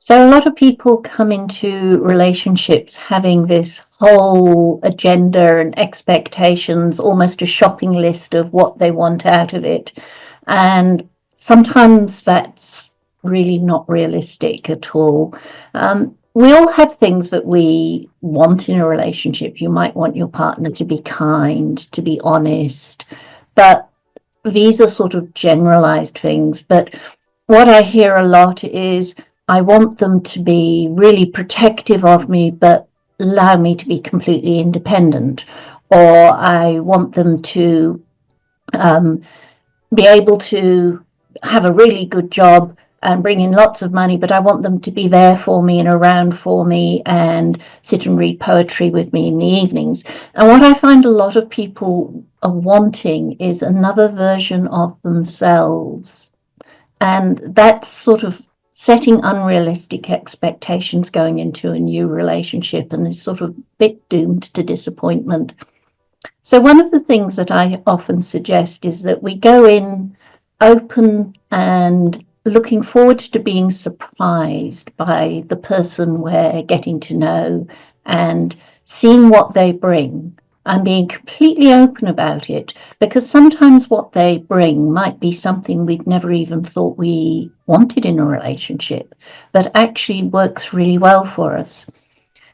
So a lot of people come into relationships having this whole agenda and expectations, almost a shopping list of what they want out of it. And sometimes that's really not realistic at all. We all have things that we want in a relationship. You might want your partner to be kind, to be honest, but these are sort of generalized things. But what I hear a lot is, I want them to be really protective of me, but allow me to be completely independent. Or I want them to be able to have a really good job and bring in lots of money, but I want them to be there for me and around for me and sit and read poetry with me in the evenings. And what I find a lot of people are wanting is another version of themselves. And that's sort of setting unrealistic expectations going into a new relationship, and is sort of a bit doomed to disappointment. So one of the things that I often suggest is that we go in open and looking forward to being surprised by the person we're getting to know and seeing what they bring, and being completely open about it, because sometimes what they bring might be something we'd never even thought we wanted in a relationship, but actually works really well for us.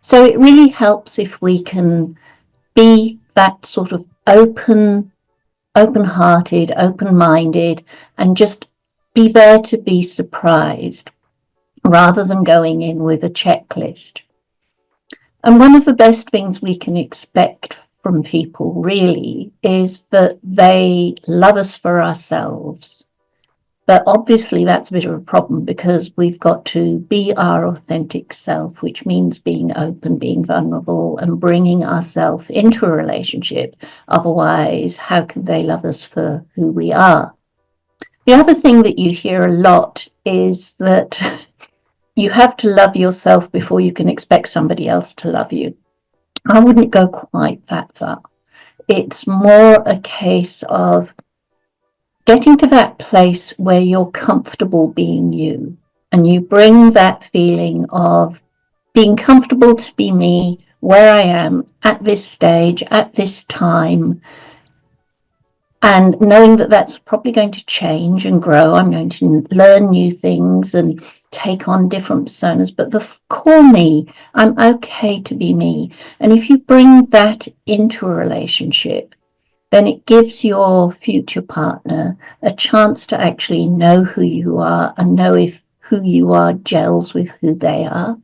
So it really helps if we can be that sort of open-hearted, open-minded, and just be there to be surprised rather than going in with a checklist. And one of the best things we can expect from people really is that they love us for ourselves. But obviously that's a bit of a problem, because we've got to be our authentic self, which means being open, being vulnerable, and bringing ourselves into a relationship. Otherwise, how can they love us for who we are? The other thing that you hear a lot is that you have to love yourself before you can expect somebody else to love you. I wouldn't go quite that far. It's more a case of getting to that place where you're comfortable being you, and you bring that feeling of being comfortable to be me, where I am at this stage, at this time, and knowing that that's probably going to change and grow. I'm going to learn new things and take on different personas, but the core me, I'm okay to be me. And if you bring that into a relationship, then it gives your future partner a chance to actually know who you are and know if who you are gels with who they are.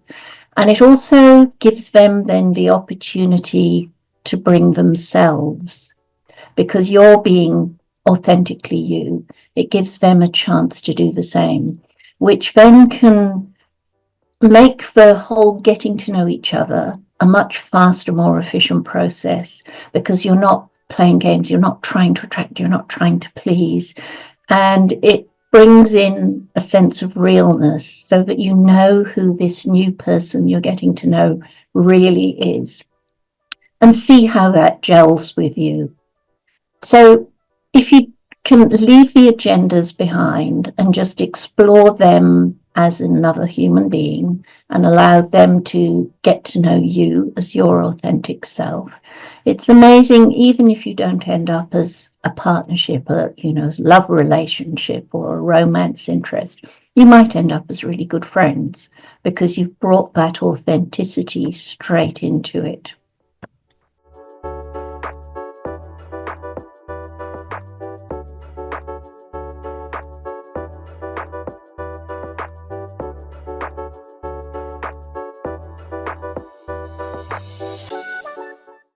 And it also gives them then the opportunity to bring themselves, because you're being authentically you. It gives them a chance to do the same, which then can make the whole getting to know each other a much faster, more efficient process, because you're not playing games, you're not trying to attract, you're not trying to please. And it brings in a sense of realness, so that you know who this new person you're getting to know really is, and see how that gels with you. So if you can leave the agendas behind and just explore them as another human being, and allow them to get to know you as your authentic self, it's amazing. Even if you don't end up as a partnership, a love relationship or a romance interest, you might end up as really good friends, because you've brought that authenticity straight into it.